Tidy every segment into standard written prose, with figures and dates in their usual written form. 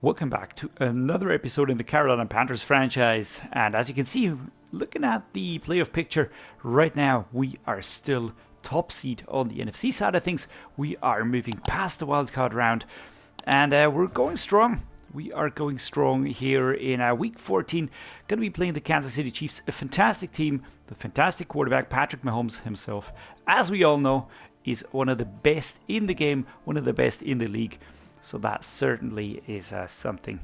Welcome back to another episode in the Carolina Panthers franchise. And as you can see, looking at the playoff picture right now, we are still top seed on the NFC side of things. We are moving past the wildcard round, and we're going strong. We are going strong here in week 14. Going to be playing the Kansas City Chiefs, a fantastic team, the fantastic quarterback, Patrick Mahomes himself. As we all know, is one of the best in the game, one of the best in the league. So that certainly is something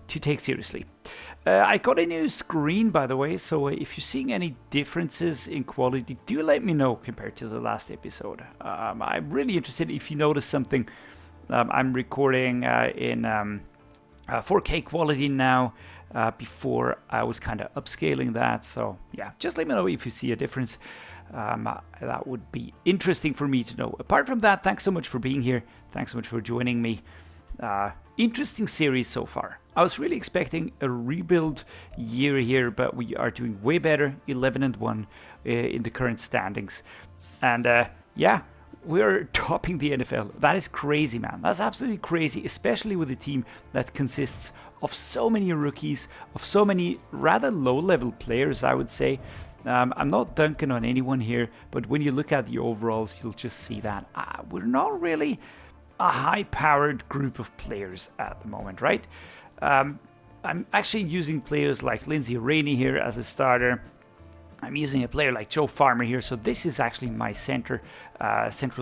to take seriously. I got a new screen, by the way, so if you're seeing any differences in quality, do let me know compared to the last episode. I'm really interested if you notice something. I'm recording in 4K quality now. Before I was kind of upscaling that, so yeah, just let me know if you see a difference. That would be interesting for me to know. Apart from that, thanks so much for being here. Thanks so much for joining me. Interesting series so far. I was really expecting a rebuild year here, but we are doing way better, 11-1 in the current standings. And yeah, we're topping the NFL. That is crazy, man. That's absolutely crazy, especially with a team that consists of so many rookies, of so many rather low-level players, I would say. I'm not dunking on anyone here, but when you look at the overalls, you'll just see that we're not really a high-powered group of players at the moment, right? I'm actually using players like Lindsey Rainey here as a starter. I'm using a player like Joe Farmer here, so this is actually my central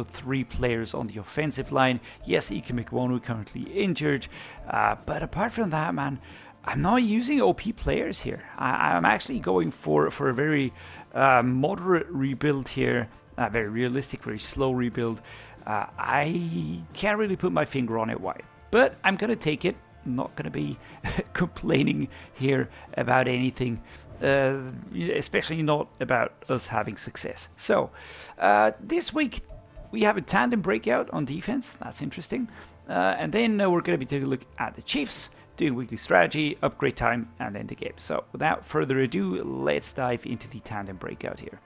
three players on the offensive line. Yes, Ike McWonu currently injured, but apart from that, man, I'm not using OP players here. I'm actually going for a very moderate rebuild here, very realistic, very slow rebuild. I can't really put my finger on it why, but I'm going to take it. I'm not going to be complaining here about anything, especially not about us having success. So this week we have a tandem breakout on defense. That's interesting. And then we're going to be taking a look at the Chiefs, doing weekly strategy, upgrade time, and then the game. So without further ado, let's dive into the tandem breakout here.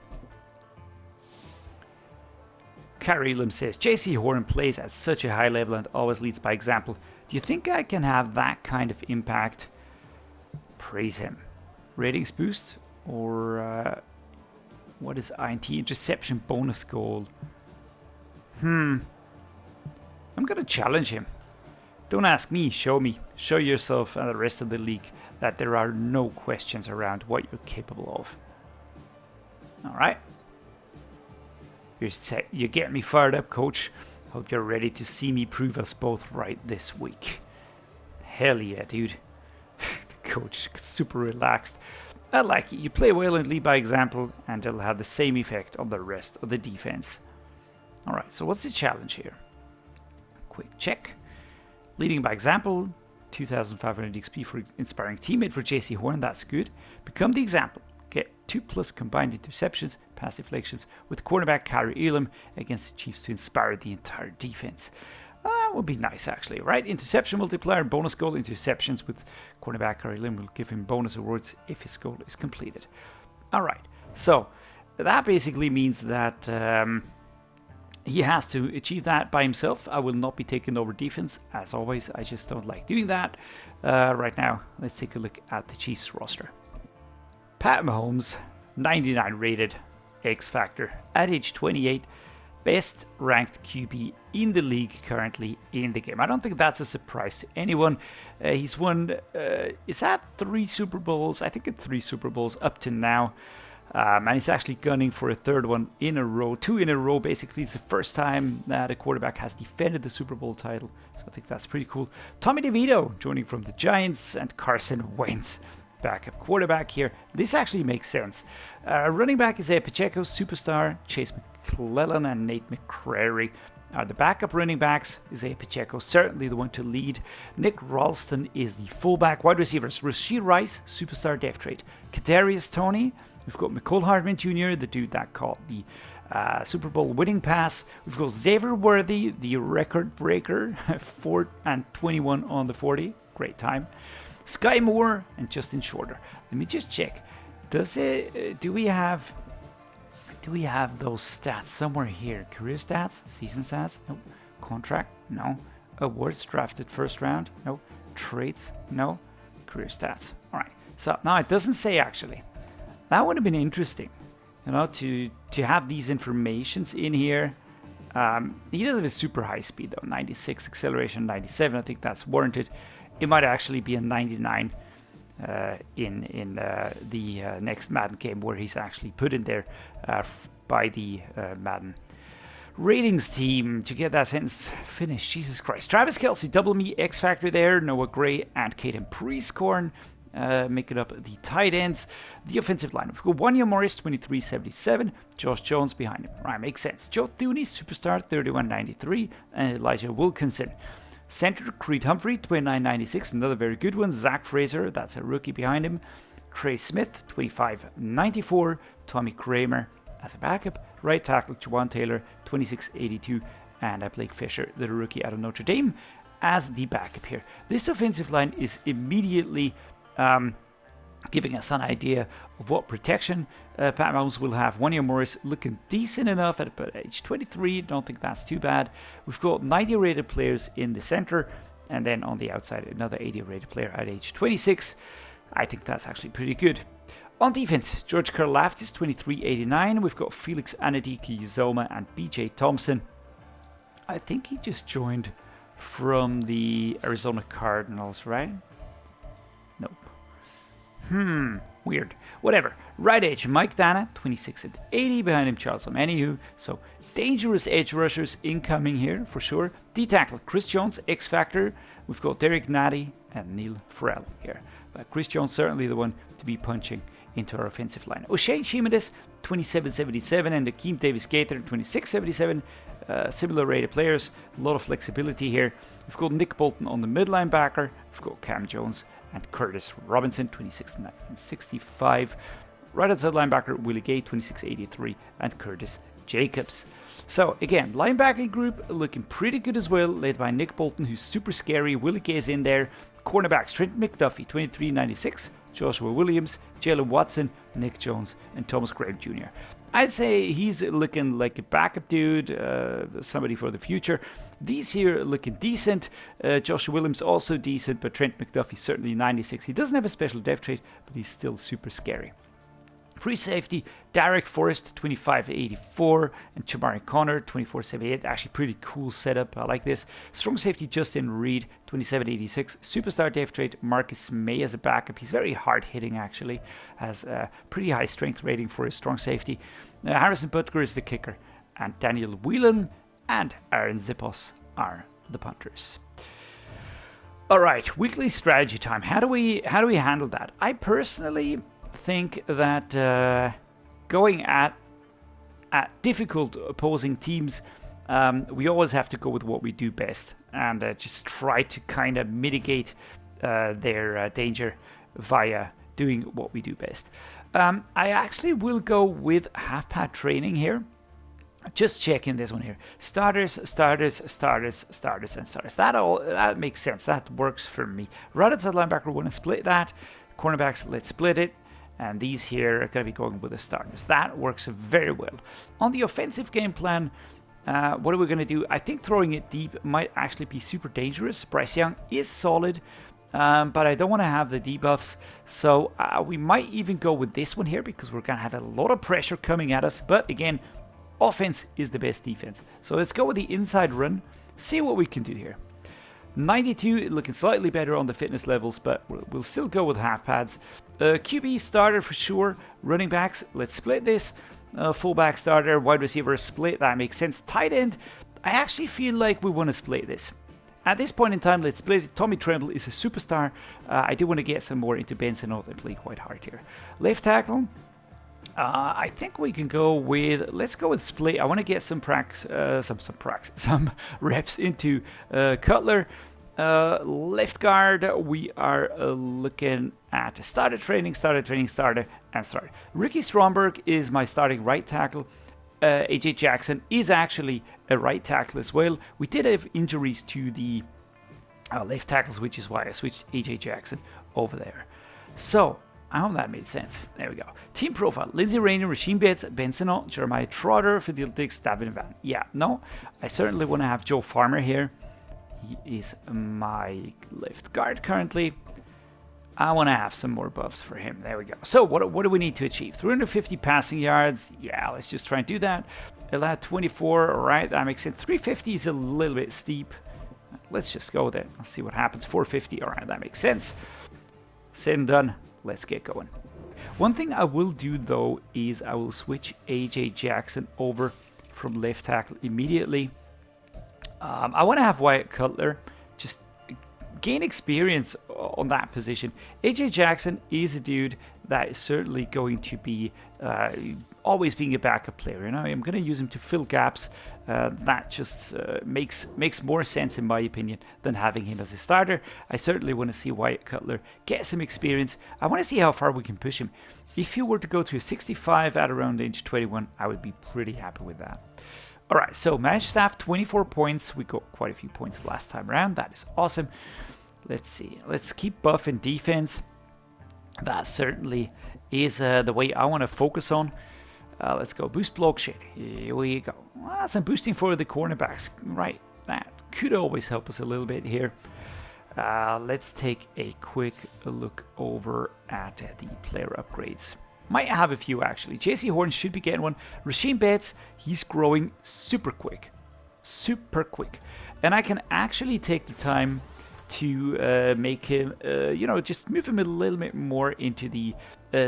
Carrie Elam says, JC Horn plays at such a high level and always leads by example. Do you think I can have that kind of impact? Praise him. Ratings boost or what is INT? Interception bonus goal. I'm going to challenge him. Don't ask me, show me. Show yourself and the rest of the league that there are no questions around what you're capable of. Alright. You're getting me fired up, coach. Hope you're ready to see me prove us both right this week. Hell yeah, dude. The coach is super relaxed. I like it. You play well and lead by example, and it'll have the same effect on the rest of the defense. Alright, so what's the challenge here? Quick check. Leading by example, 2,500 XP for inspiring teammate for JC Horn, that's good. Become the example. Get 2+ combined interceptions, pass deflections with cornerback Carrie Elam against the Chiefs to inspire the entire defense. That would be nice actually, right? Interception multiplier, bonus goal interceptions with cornerback Carrie Elam will give him bonus awards if his goal is completed. Alright, so that basically means that he has to achieve that by himself. I will not be taking over defense, as always. I just don't like doing that. Right now, let's take a look at the Chiefs roster. Pat Mahomes, 99 rated, X Factor, at age 28, best ranked QB in the league currently in the game. I don't think that's a surprise to anyone. He's won, is that 3 Super Bowls? I think it's 3 Super Bowls up to now. And he's actually gunning for a third one in a row, 2 in a row. Basically, it's the first time that a quarterback has defended the Super Bowl title. So I think that's pretty cool. Tommy DeVito joining from the Giants, and Carson Wentz, backup quarterback here. This actually makes sense. Running back is Pacheco, superstar. Chase McClellan and Nate McCrary are the backup running backs. Isaiah Pacheco, certainly the one to lead. Nick Ralston is the fullback. Wide receivers, Rashid Rice, superstar depth trade. Kadarius Toney. We've got McCole Hardman Jr., the dude that caught the Super Bowl winning pass. We've got Xavier Worthy, the record breaker, 4 and 21 on the 40. Great time. Sky Moore and Justin Shorter. Let me just check. Do we have those stats somewhere here? Career stats? Season stats? No. Contract? No. Awards drafted first round? No. Traits? No. Career stats. All right. So now it doesn't say actually. That would have been interesting, you know, to have these informations in here. He does have a super high speed though, 96 acceleration, 97. I think that's warranted. It might actually be a 99 in the next Madden game where he's actually put in there by the Madden ratings team to get that sentence finished. Jesus Christ. Travis Kelce, double me, X Factor there. Noah Gray and Caden Priestcorn making up the tight ends. The offensive line, we've got Wanya Morris, 2377. Josh Jones behind him. Right, makes sense. Joe Thuney, superstar, 3193. And Elijah Wilkinson. Center, Creed Humphrey, 2996. Another very good one. Zach Fraser, that's a rookie behind him. Trey Smith, 2594. Tommy Kramer as a backup. Right tackle, Juwan Taylor, 2682. And Blake Fisher, the rookie out of Notre Dame, as the backup here. This offensive line is immediately giving us an idea of what protection Pat Mahomes will have. Wanya Morris looking decent enough at about age 23. Don't think that's too bad. We've got 90 rated players in the center, and then on the outside another 80 rated player at age 26. I think that's actually pretty good. On defense, George Karlaftis, 2389. We've got Felix Anadiki-Uzoma and BJ Thompson. I think he just joined from the Arizona Cardinals, right? Nope. Weird. Whatever. Right edge, Mike Dana, 26 at 80. Behind him, Charles Omenihu. So, dangerous edge rushers incoming here, for sure. D-tackle, Chris Jones, X Factor. We've got Derek Nady and Neil Farrell here. But Chris Jones, certainly the one to be punching into our offensive line. O'Shea Chimedes, 2777. And Akeem Davis-Gaither, 2677. Similar rated players. A lot of flexibility here. We've got Nick Bolton on the mid linebacker. We've got Cam Jones and Curtis Robinson, 2665. Right outside linebacker, Willie Gay, 2683, and Curtis Jacobs. So again, linebacking group looking pretty good as well, led by Nick Bolton, who's super scary. Willie Gay is in there. Cornerbacks, Trent McDuffie, 2396. Joshua Williams, Jalen Watson, Nick Jones, and Thomas Graham Jr. I'd say he's looking like a backup dude, somebody for the future. These here looking decent. Joshua Williams also decent, but Trent McDuffie certainly 96. He doesn't have a special depth trait, but he's still super scary. Free safety, Derek Forrest, 2584, and Chamari Connor, 2478. Actually, pretty cool setup. I like this. Strong safety, Justin Reed, 2786. Superstar depth trait, Marcus May as a backup. He's very hard hitting, actually. Has a pretty high strength rating for his strong safety. Harrison Butker is the kicker, and Daniel Whelan and Aaron Zippos are the punters. All right, weekly strategy time. How do we handle that? I personally think that going at difficult opposing teams, we always have to go with what we do best and just try to kind of mitigate their danger via doing what we do best. I actually will go with half-pad training here. Just checking this one here. Starters, and starters. That makes sense. That works for me. Right outside linebacker, we want to split that. Cornerbacks, let's split it. And these here are going to be going with the starters. That works very well. On the offensive game plan, what are we going to do? I think throwing it deep might actually be super dangerous. Bryce Young is solid, but I don't want to have the debuffs. So we might even go with this one here because we're going to have a lot of pressure coming at us. But again, offense is the best defense. So let's go with the inside run, see what we can do here. 92, looking slightly better on the fitness levels, but we'll still go with half pads. QB starter for sure. Running backs, let's split this. Fullback starter, wide receiver split, that makes sense. Tight end, I actually feel like we want to split this. At this point in time, let's split it. Tommy Tremble is a superstar. I do want to get some more into Benson and play quite hard here. Left tackle, I think we can go with, let's go with split. I want to get some some reps into Cutler. Left guard, we are looking at starter. Ricky Stromberg is my starting right tackle. AJ Jackson is actually a right tackle as well. We did have injuries to the left tackles, which is why I switched AJ Jackson over there. So I hope that made sense. There we go. Team profile: Lindsey Rainer, Rasheem Bates, Benson, Jeremiah Trotter, Fidel Dix, Davin Van. Yeah, no, I certainly want to have Joe Farmer here. He is my left guard currently. I want to have some more buffs for him. There we go. So what do we need to achieve? 350 passing yards. Yeah, let's just try and do that. Allow 24. All right, that makes sense. 350 is a little bit steep. Let's just go there. Let's see what happens. 450. All right, that makes sense. Said and done. Let's get going. One thing I will do though is I will switch AJ Jackson over from left tackle immediately. I want to have Wyatt Cutler just gain experience on that position. AJ Jackson is a dude that is certainly going to be always being a backup player. You know, I'm going to use him to fill gaps. That just makes more sense in my opinion than having him as a starter. I certainly want to see Wyatt Cutler get some experience. I want to see how far we can push him. If you were to go to a 65 at around age 21, I would be pretty happy with that. All right, so managed staff 24 points. We got quite a few points last time around. That is awesome. Let's see. Let's keep buffing defense. That certainly is the way I want to focus on. Let's go boost block shit. Here we go. Some boosting for the cornerbacks. Right, that could always help us a little bit here. Let's take a quick look over at the player upgrades. Might have a few actually. JC Horn should be getting one. Rasheem Bates, he's growing super quick. Super quick. And I can actually take the time to make him, you know, just move him a little bit more into the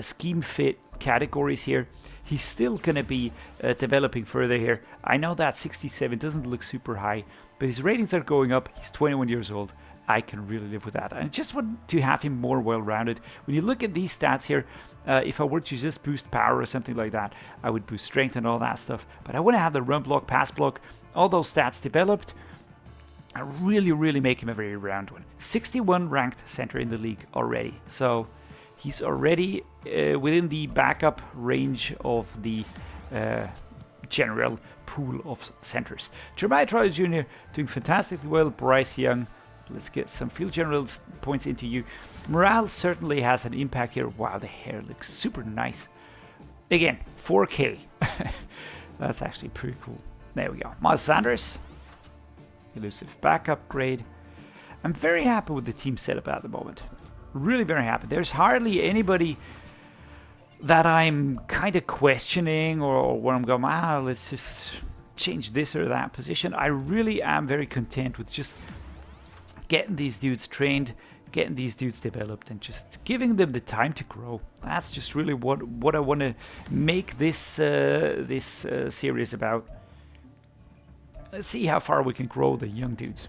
scheme fit categories here. He's still going to be developing further here. I know that 67 doesn't look super high, but his ratings are going up. He's 21 years old. I can really live with that. I just want to have him more well-rounded. When you look at these stats here, if I were to just boost power or something like that, I would boost strength and all that stuff. But I want to have the run block, pass block, all those stats developed. I really make him a very round one. 61 ranked center in the league already. So he's already within the backup range of the general pool of centers. Jeremiah Trotter Jr. doing fantastically well. Bryce Young. Let's get some field generals points into you. Morale certainly has an impact here. Wow, the hair looks super nice. Again, 4K. That's actually pretty cool. There we go. Miles Sanders. Elusive backup grade. I'm very happy with the team setup at the moment. Really very happy. There's hardly anybody that I'm kind of questioning or where I'm going, let's just change this or that position. I really am very content with just getting these dudes trained, getting these dudes developed, and just giving them the time to grow. That's just really what I want to make this series about. Let's see how far we can grow the young dudes.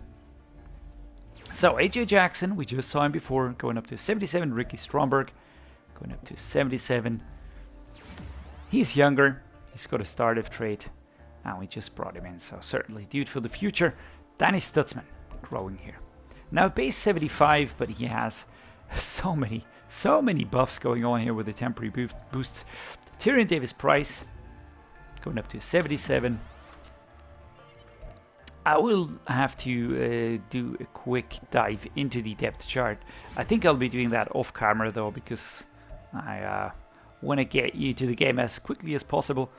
So AJ Jackson, we just saw him before, going up to 77. Ricky Stromberg, going up to 77. He's younger. He's got a startup trait, and we just brought him in. So certainly dude for the future. Danny Stutzman, growing here. Now base 75, but he has so many buffs going on here with the temporary boosts. Tyrion Davis-Price going up to 77. I will have to do a quick dive into the depth chart. I think I'll be doing that off camera though, because I want to get you to the game as quickly as possible.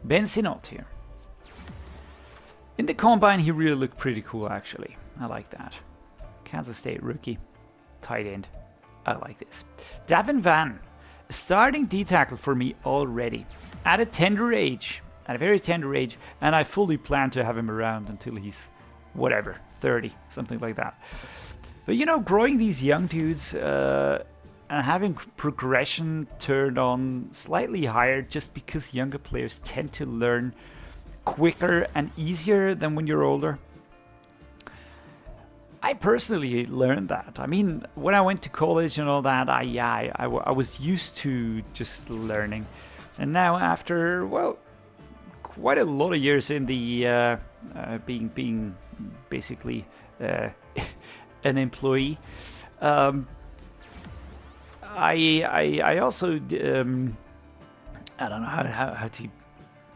Ben Sinnott here. In the combine, he really looked pretty cool actually. I like that. Kansas State rookie, tight end. I like this. Davin Van, starting D-tackle for me already at a tender age, at a very tender age, and I fully plan to have him around until he's whatever, 30, something like that. But you know, growing these young dudes and having progression turned on slightly higher, just because younger players tend to learn quicker and easier than when you're older. I personally learned that. I mean, when I went to college and all that, I was used to just learning. And now after, well, quite a lot of years in the being basically an employee, I also I don't know how to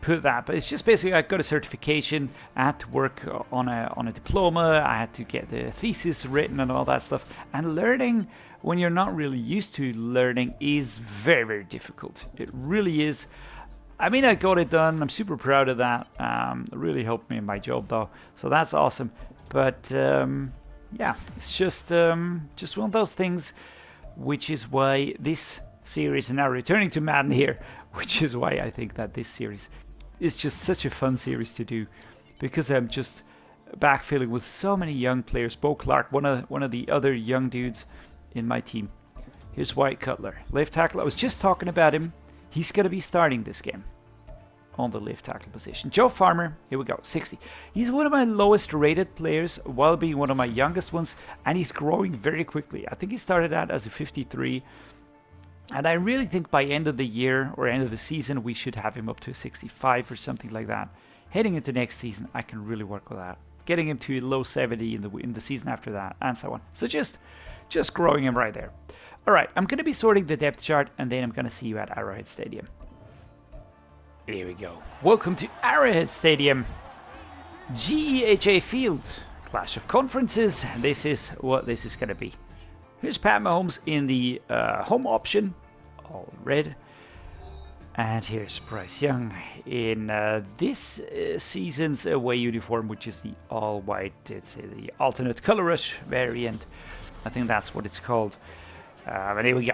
put that, but it's just basically I got a certification. I had to work on a diploma. I had to get the thesis written and all that stuff. And learning when you're not really used to learning is very difficult. It really is. I mean, I got it done. I'm super proud of that. It really helped me in my job though, so that's awesome. But yeah, it's just one of those things, which is why this series, and now returning to Madden here, which is why I think that this series is just such a fun series to do, because I'm just backfilling with so many young players. Bo Clark, one of the other young dudes in my team. Here's Wyatt Cutler, left tackle. I was just talking about him. He's going to be starting this game on the left tackle position. Joe Farmer, here we go, 60. He's one of my lowest rated players while being one of my youngest ones, and he's growing very quickly. I think he started out as a 53, and I really think by end of the year or end of the season we should have him up to a 65 or something like that. Heading into next season, I can really work with that. Getting him to a low 70 in the season after that, and so on. So just growing him right there. All right, I'm going to be sorting the depth chart, and then I'm going to see you at Arrowhead Stadium. Here we go. Welcome to Arrowhead Stadium. GEHA Field. Clash of Conferences. This is what this is going to be. Here's Pat Mahomes in the home option. All red. And here's Bryce Young in this season's away uniform, which is the all white. It's the alternate color rush variant. I think that's what it's called. And here we go.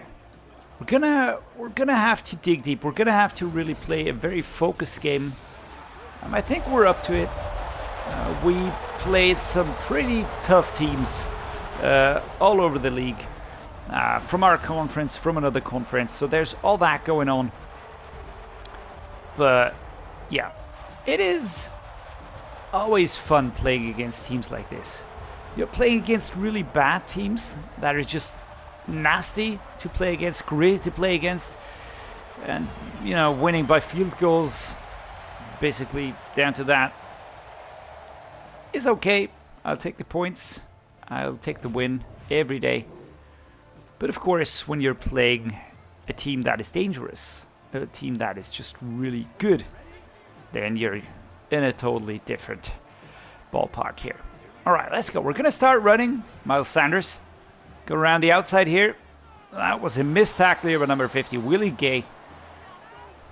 We're gonna have to dig deep. We're gonna have to really play a very focused game. I think we're up to it. We played some pretty tough teams all over the league, from our conference, from another conference. So there's all that going on. But yeah, it is always fun playing against teams like this. You're playing against really bad teams that are just nasty to play against, great to play against, and you know, winning by field goals, basically down to that, is okay. I'll take the points, I'll take the win every day. But of course, when you're playing a team that is dangerous, a team that is just really good, then you're in a totally different ballpark here. All right, let's go. We're gonna start running. Miles Sanders, go around the outside here. That was a missed tackle here by number 50, Willie Gay,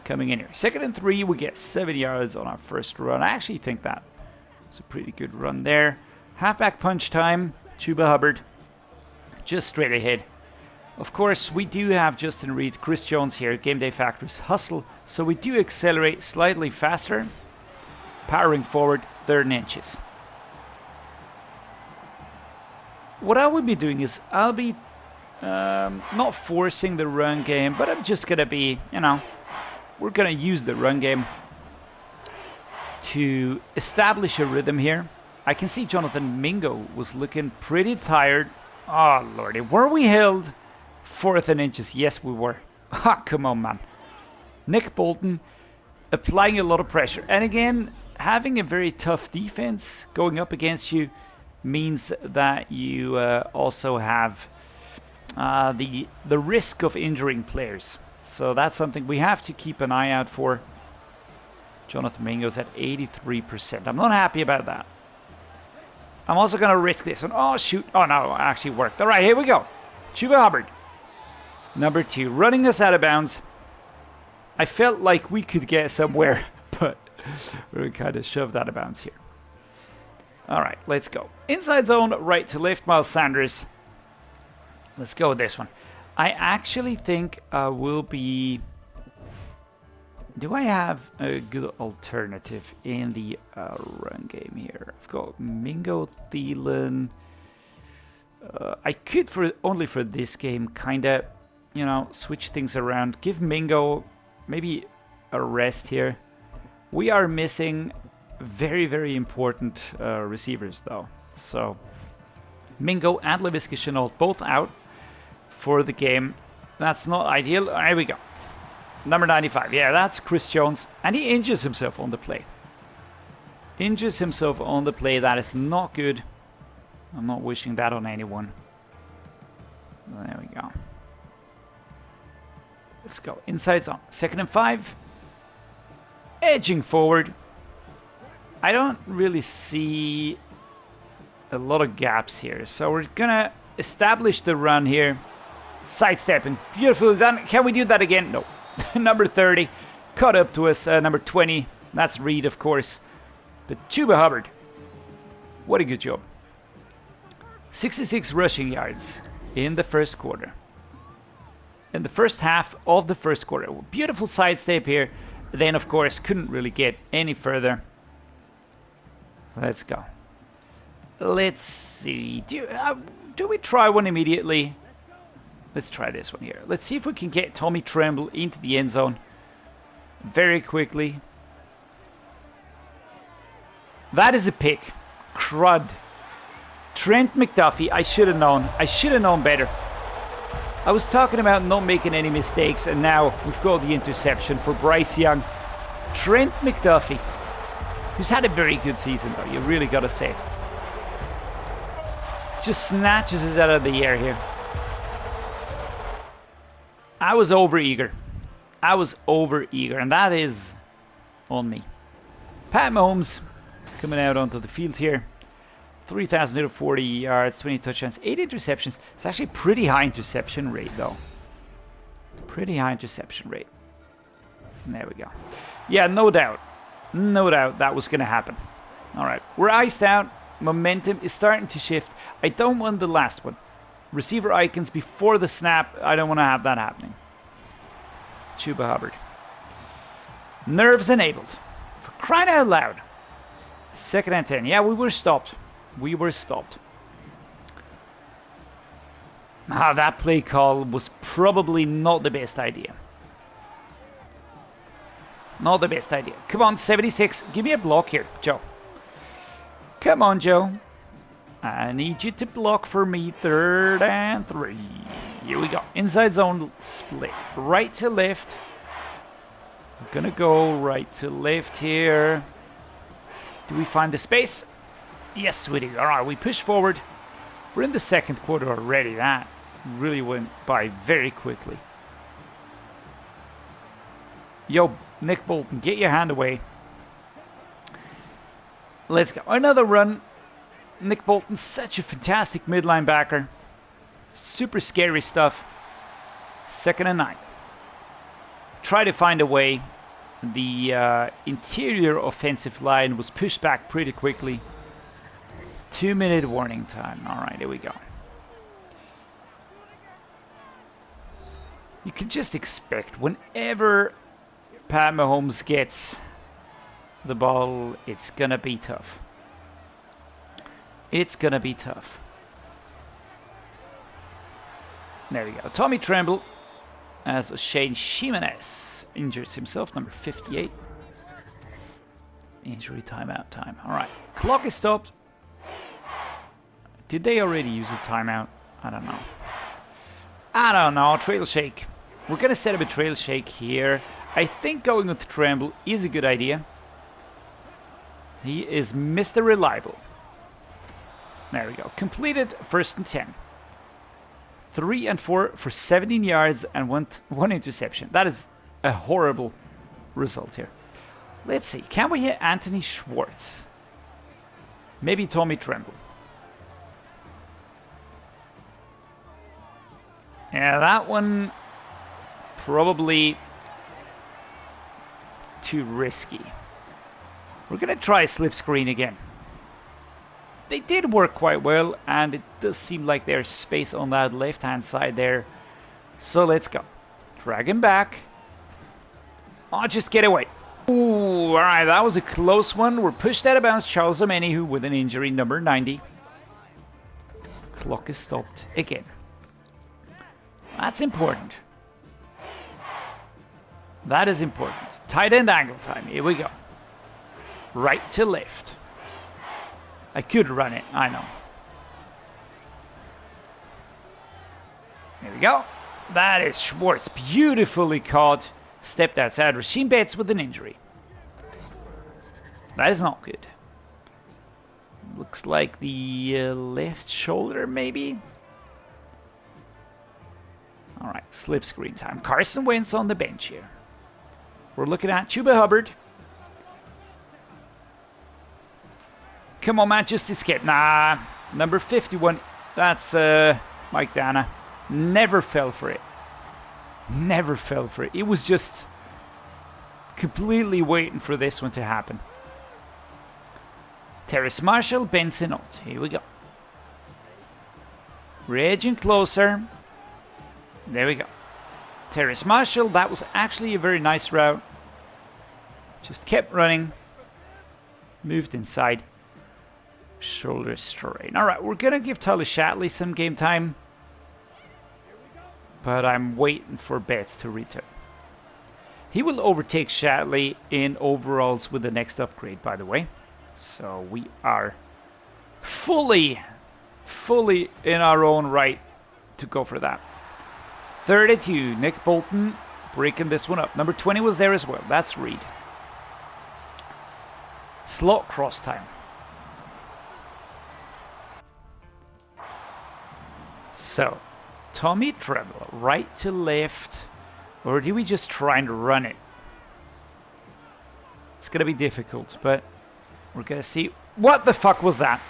coming in here. 2nd and 3, we get 7 yards on our first run. I actually think that was a pretty good run there. Halfback punch time. Chuba Hubbard, just straight ahead. Of course, we do have Justin Reed, Chris Jones here, Game Day Factories Hustle, so we do accelerate slightly faster, powering forward 3rd and inches. What I will be doing is I'll be not forcing the run game, but I'm just going to be, you know, we're going to use the run game to establish a rhythm here. I can see Jonathan Mingo was looking pretty tired. Oh, lordy. Were we held 4th and inches? Yes, we were. Ah, come on, man. Nick Bolton applying a lot of pressure. And again, having a very tough defense going up against you means that you also have the risk of injuring players. So that's something we have to keep an eye out for. Jonathan Mingo's at 83%. I'm not happy about that. I'm also going to risk this one. Oh, shoot. Oh, no, it actually worked. All right, here we go. Chuba Hubbard, number 2, running us out of bounds. I felt like we could get somewhere, but we're kind of shoved out of bounds here. All right, let's go. Inside zone, right to left, Miles Sanders. Let's go with this one. I actually think I will be... Do I have a good alternative in the run game here? I've got Mingo, Thielen. I could, only for this game, kind of, you know, switch things around. Give Mingo maybe a rest here. We are missing very, very important receivers, though. So Mingo and Laviska Shenault both out for the game. That's not ideal. Here we go. Number 95. Yeah, that's Chris Jones. And he injures himself on the play. Injures himself on the play. That is not good. I'm not wishing that on anyone. There we go. Let's go. Inside zone. 2nd and 5. Edging forward. I don't really see a lot of gaps here. So we're going to establish the run here. Sidestepping. Beautifully done. Can we do that again? No. Number 30. Caught up to us. Number 20. That's Reed, of course. But Chuba Hubbard. What a good job. 66 rushing yards in the first quarter. In the first half of the first quarter. Beautiful sidestep here. Then, of course, couldn't really get any further. Let's go. Let's see. Do we try one immediately? Let's try this one here. Let's see if we can get Tommy Tremble into the end zone very quickly. That is a pick. Crud. Trent McDuffie, I should have known. I should have known better. I was talking about not making any mistakes, and now we've got the interception for Bryce Young. Trent McDuffie, who's had a very good season, though, you really got to say. Just snatches us out of the air here. I was over-eager. And that is on me. Pat Mahomes coming out onto the field here. 3,040 yards, 20 touchdowns, 8 interceptions. It's actually a pretty high interception rate, though. Pretty high interception rate. There we go. Yeah, no doubt. No doubt that was going to happen. All right, we're iced out. Momentum is starting to shift. I don't want the last one. Receiver icons before the snap. I don't want to have that happening. Chuba Hubbard. Nerves enabled. For crying out loud. 2nd and 10. Yeah, we were stopped. We were stopped. That play call was probably not the best idea. Not the best idea. Come on, 76. Give me a block here, Joe. Come on, Joe. I need you to block for me. 3rd and 3. Here we go. Inside zone split. Right to left. I'm gonna go right to left here. Do we find the space? Yes, we do. All right, we push forward. We're in the 2nd quarter already. That really went by very quickly. Yo, Nick Bolton, get your hand away. Let's go. Another run. Nick Bolton, such a fantastic mid linebacker. Super scary stuff. 2nd and 9. Try to find a way. The interior offensive line was pushed back pretty quickly. 2-minute warning time. All right, here we go. You can just expect whenever Pat Mahomes gets the ball, it's going to be tough. It's going to be tough. There we go. Tommy Tremble, as Shane Ximenez injures himself, number 58. Injury timeout time. All right. Clock is stopped. Did they already use a timeout? I don't know. I don't know. Trail shake. We're going to set up a trail shake here. I think going with Tremble is a good idea. He is Mr. Reliable. There we go. Completed 1st and 10. 3 and 4 for 17 yards and one interception. That is a horrible result here. Let's see. Can we hit Anthony Schwartz? Maybe Tommy Tremble. Yeah, that one probably too risky. We're going to try slip screen again. They did work quite well, and it does seem like there's space on that left-hand side there. So let's go. Drag him back. Oh, just get away. Ooh, all right, that was a close one. We're pushed out of bounds. Charles Omenihu with an injury, number 90. Clock is stopped again. That's important. That is important. Tight end angle time. Here we go. Right to left. I could run it. I know. There we go. That is Schwartz. Beautifully caught. Stepped outside. Rasheem Bates with an injury. That is not good. Looks like the left shoulder, maybe. All right, slip screen time. Carson Wentz on the bench here. We're looking at Chuba Hubbard. Come on, man, just escape. Nah, number 51. That's Mike Dana. Never fell for it. Never fell for it. It was just completely waiting for this one to happen. Terrace Marshall, Ben Sinnott. Here we go. We're edging closer. There we go. Terrace Marshall, that was actually a very nice route. Just kept running. Moved inside. Shoulder strain. Alright, we're going to give Tyler Shatley some game time. But I'm waiting for Betts to return. He will overtake Shatley in overalls with the next upgrade, by the way. So we are fully in our own right to go for that. 32, Nick Bolton breaking this one up. Number 20 was there as well. That's REID. Slot cross time. So, Tommy Tremble, right to left, or do we just try and run it? It's going to be difficult, but we're going to see. What the fuck was that?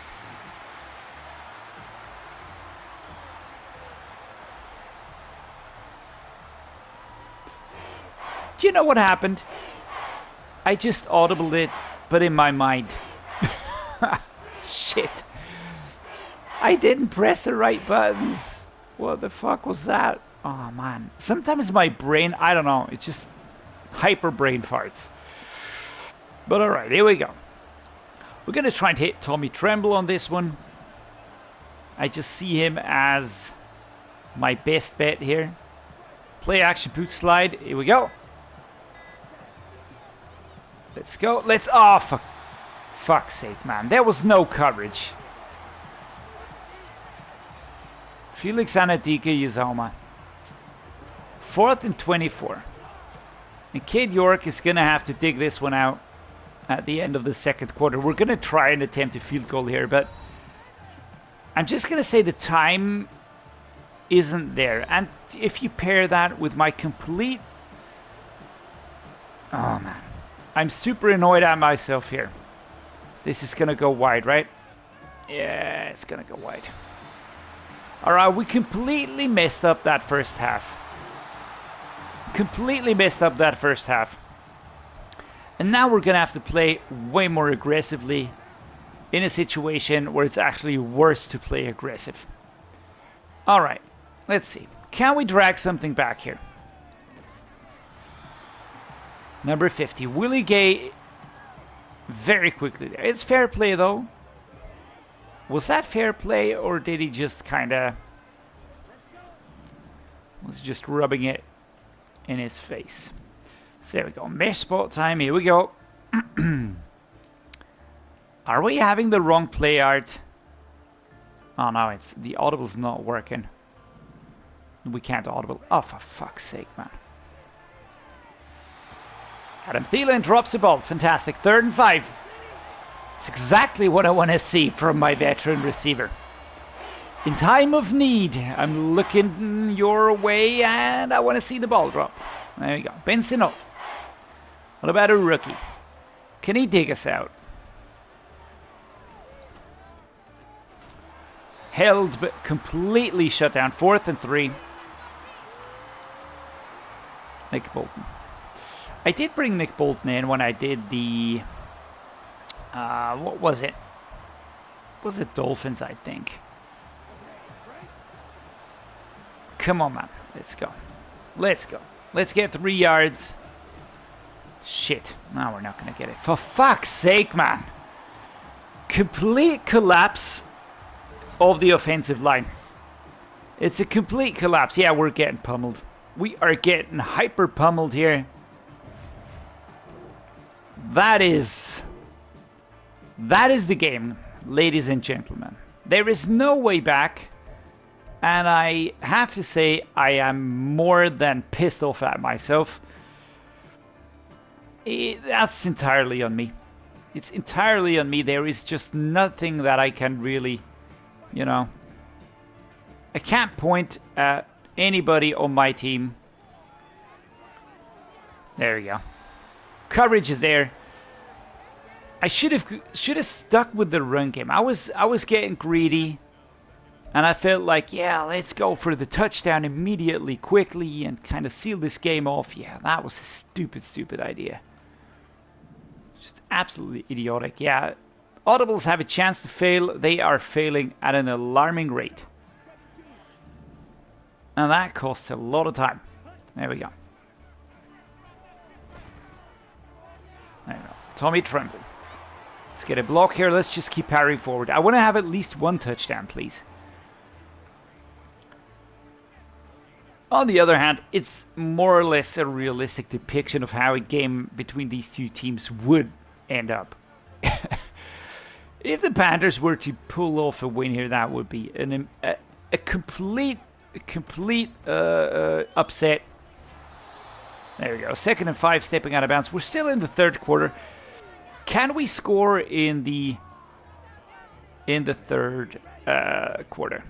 Do you know what happened? I just audibled it, but in my mind. Shit. I didn't press the right buttons. What the fuck was that? Oh man. Sometimes my brain, I don't know, it's just hyper brain farts. But alright, here we go. We're going to try and hit Tommy Tremble on this one. I just see him as my best bet here. Play action boot slide. Here we go. Let's go. Let's... Oh, for fuck's sake, man. There was no coverage. Felix Anadika Uzoma. 4th and 24. And Cade York is going to have to dig this one out at the end of the second quarter. We're going to try and attempt a field goal here, but I'm just going to say the time isn't there. And if you pair that with my complete... Oh, man. I'm super annoyed at myself here. This is going to go wide, right? Yeah, it's going to go wide. Alright, we completely messed up that first half. Completely messed up that first half. And now we're going to have to play way more aggressively in a situation where it's actually worse to play aggressive. Alright, let's see. Can we drag something back here? Number 50, Willie Gay, very quickly there. It's fair play though. Was that fair play, or did he just kind of... was just rubbing it in his face? So there we go. Mesh spot time. Here we go. Are we having the wrong play art? Oh no, it's the audible's not working. We can't audible. Oh, for fuck's sake, man. Adam Thielen drops the ball. Fantastic. 3rd and 5. It's exactly what I want to see from my veteran receiver. In time of need, I'm looking your way and I want to see the ball drop. There we go. Ben Sinot. What about a rookie? Can he dig us out? Held but completely shut down. 4th and 3. Nick Bolton. I did bring Nick Bolton in when I did the... what was it? Was it Dolphins, I think? Come on, man. Let's go. Let's go. Let's get 3 yards. Shit. No, we're not going to get it. For fuck's sake, man. Complete collapse of the offensive line. It's a complete collapse. Yeah, we're getting pummeled. We are getting hyper pummeled here. That is the game, ladies and gentlemen. There is no way back. And I have to say, I am more than pissed off at myself. That's entirely on me. It's entirely on me. There is just nothing that I can really, you know... I can't point at anybody on my team. There we go. Coverage is there. I should have stuck with the run game. I was getting greedy, and I felt like, yeah, let's go for the touchdown immediately, quickly, and kind of seal this game off. Yeah, that was a stupid idea. Just absolutely idiotic. Yeah, audibles have a chance to fail. They are failing at an alarming rate. And that costs a lot of time. There we go. There we go. Tommy Tremble. Let's get a block here. Let's just keep parrying forward. I want to have at least one touchdown, please. On the other hand, it's more or less a realistic depiction of how a game between these two teams would end up. If the Panthers were to pull off a win here, that would be a complete upset. There we go. 2nd and 5, stepping out of bounds. We're still in the 3rd quarter. Can we score in the 3rd quarter?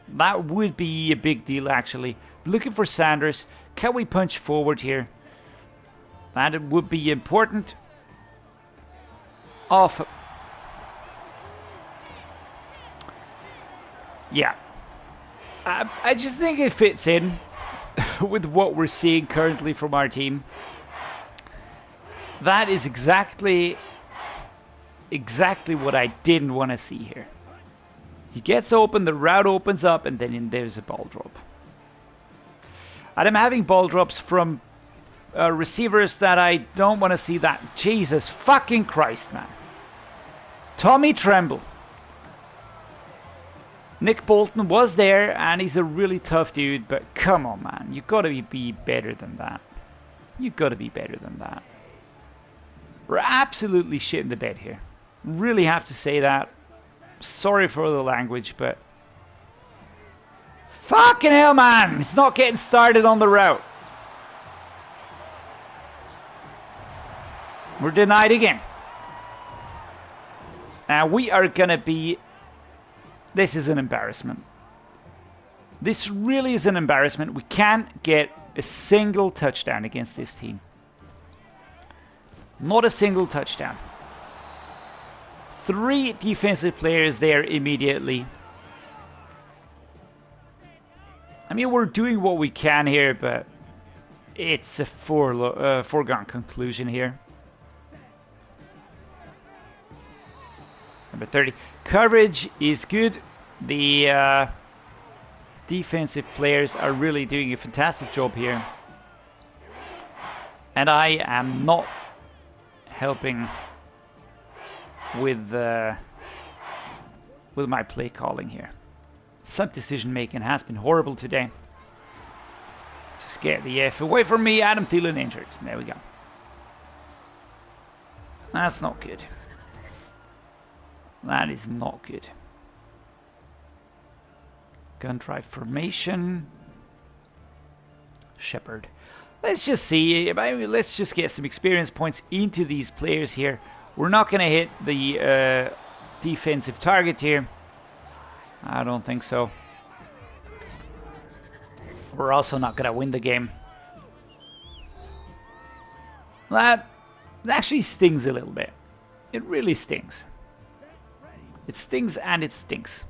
That would be a big deal, actually. Looking for Sanders. Can we punch forward here? That would be important. Off. Yeah. I just think it fits in with what we're seeing currently from our team. That is exactly what I didn't want to see here. He gets open, the route opens up, and then there's a ball drop. And I'm having ball drops from receivers that I don't want to see that. Jesus fucking Christ, man. Tommy Tremble. Nick Bolton was there, and he's a really tough dude, but come on, man. You gotta be better than that. You gotta be better than that. We're absolutely shit in the bed here. Really have to say that. Sorry for the language, but fucking hell, man! It's not getting started on the route. We're denied again. And we are gonna be... This is an embarrassment. This really is an embarrassment. We can't get a single touchdown against this team. Not a single touchdown. 3 defensive players there immediately. I mean, we're doing what we can here, but it's a foregone conclusion here. Number 30. Coverage is good. The defensive players are really doing a fantastic job here. And I am not helping with my play calling here. Some decision making has been horrible today. Just get the F away from me. Adam Thielen injured. There we go. That's not good. That is not good. Gun drive formation. Shepard. Let's just see. Let's just get some experience points into these players here. We're not going to hit the defensive target here. I don't think so. We're also not going to win the game. That actually stings a little bit. It really stings. It stings and it stinks.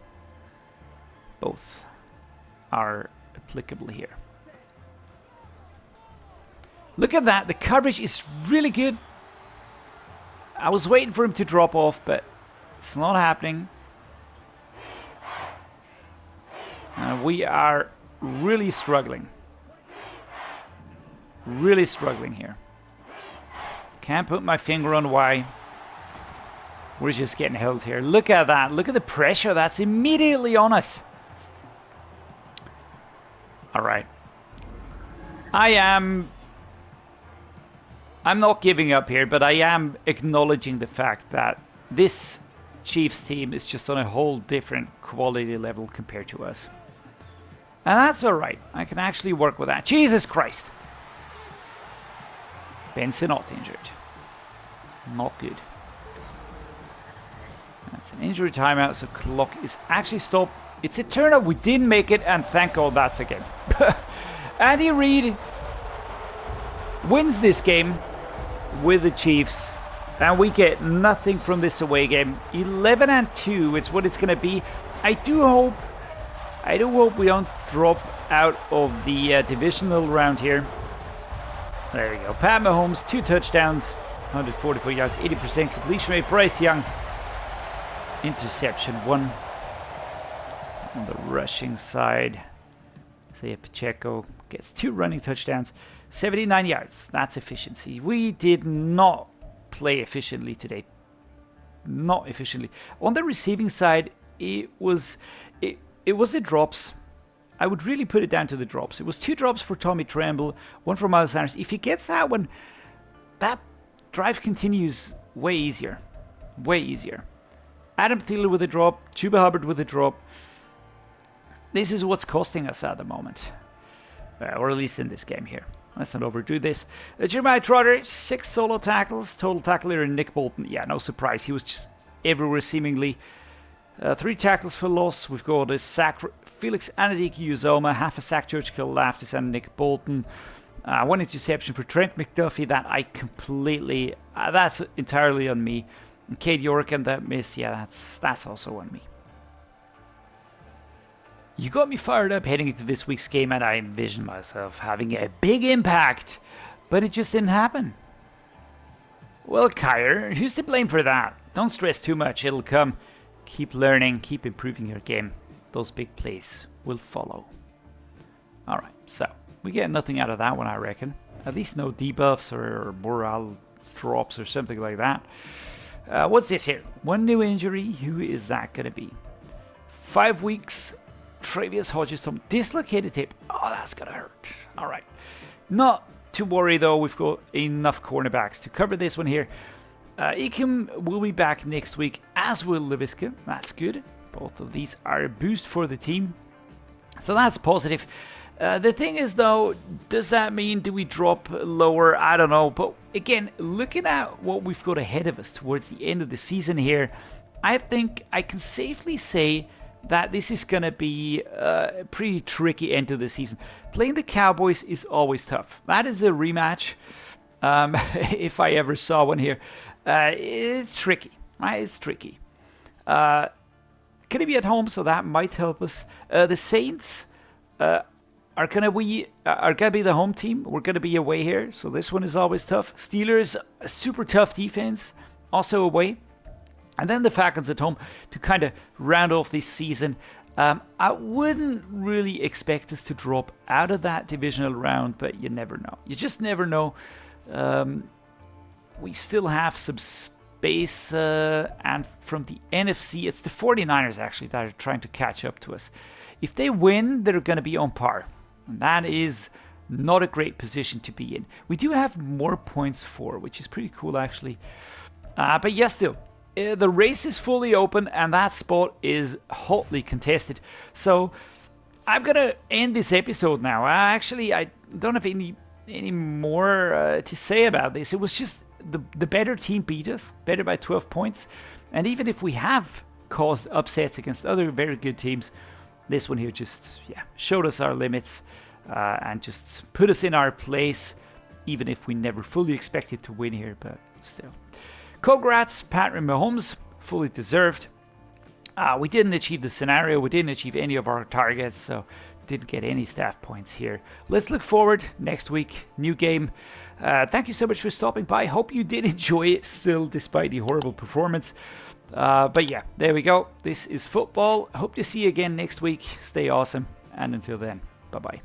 Both are applicable here. Look at that. The coverage is really good. I was waiting for him to drop off, but it's not happening. We are really struggling. Really struggling here. Can't put my finger on why. We're just getting held here. Look at that. Look at the pressure that's immediately on us. All right. I'm not giving up here, but I am acknowledging the fact that this Chiefs team is just on a whole different quality level compared to us. And that's all right. I can actually work with that. Jesus Christ. Benson not injured. Not good. That's an injury timeout, so clock is actually stopped. It's a turnout. We didn't make it, and thank God that's a game. Andy Reid wins this game with the Chiefs, and we get nothing from this away game. 11-2 is what it's going to be. I do hope we don't drop out of the divisional round here. There we go. Pat Mahomes, 2 touchdowns, 144 yards, 80% completion rate. Bryce Young, interception 1 on the rushing side. Isaiah Pacheco gets 2 running touchdowns, 79 yards. That's efficiency. We did not play efficiently today. Not efficiently. On the receiving side, it was the drops. I would really put it down to the drops. It was 2 drops for Tommy Tremble, 1 for Miles Sanders. If he gets that one, that drive continues way easier. Way easier. Adam Thielen with a drop, Chuba Hubbard with a drop. This is what's costing us at the moment. Or at least in this game here. Let's not overdo this. Jeremiah Trotter, 6 solo tackles. Total tackle leader Nick Bolton. Yeah, no surprise. He was just everywhere seemingly. 3 tackles for loss. We've got a sack for Felix Anadike-Uzomah, half a sack George Kalafdis and Nick Bolton. 1 interception for Trent McDuffie that I completely... that's entirely on me. And Cade York and that miss, yeah, that's also on me. You got me fired up heading into this week's game, and I envisioned myself having a big impact, but it just didn't happen. Well, Kyer, who's to blame for that? Don't stress too much, it'll come. Keep learning, keep improving your game. Those big plays will follow. Alright, so we get nothing out of that one, I reckon. At least no debuffs or morale drops or something like that. What's this here? 1 new injury. Who is that going to be? 5 weeks. Travius Hodges, some dislocated hip. Oh, that's going to hurt. All right. Not to worry, though. We've got enough cornerbacks to cover this one here. Ikem will be back next week, as will Laviska. That's good. Both of these are a boost for the team. So that's positive. The thing is, though, does that mean do we drop lower? I don't know. But again, looking at what we've got ahead of us towards the end of the season here, I think I can safely say that this is going to be a pretty tricky end to the season. Playing the Cowboys is always tough. That is a rematch. If I ever saw one here. It's tricky. Right? It's tricky. Going to be at home, so that might help us. The Saints... are gonna be the home team. We're gonna be away here, so this one is always tough. Steelers, a super tough defense, also away, and then the Falcons at home to kind of round off this season. I wouldn't really expect us to drop out of that divisional round, but you never know. You just never know. We still have some space, and from the NFC, it's the 49ers actually that are trying to catch up to us. If they win, they're going to be on par. And that is not a great position to be in. We do have more points for, which is pretty cool actually. But yes, still, the race is fully open and that spot is hotly contested. So I'm going to end this episode now. I don't have any more to say about this. It was just the better team beat us, better by 12 points. And even if we have caused upsets against other very good teams, this one here just showed us our limits and just put us in our place, even if we never fully expected to win here, but still. Congrats, Patrick Mahomes, fully deserved. We didn't achieve the scenario, we didn't achieve any of our targets, so didn't get any staff points here. Let's look forward next week, new game. Thank you so much for stopping by. Hope you did enjoy it still, despite the horrible performance. But yeah, there we go. This is football. Hope to see you again next week. Stay awesome. And until then, bye-bye.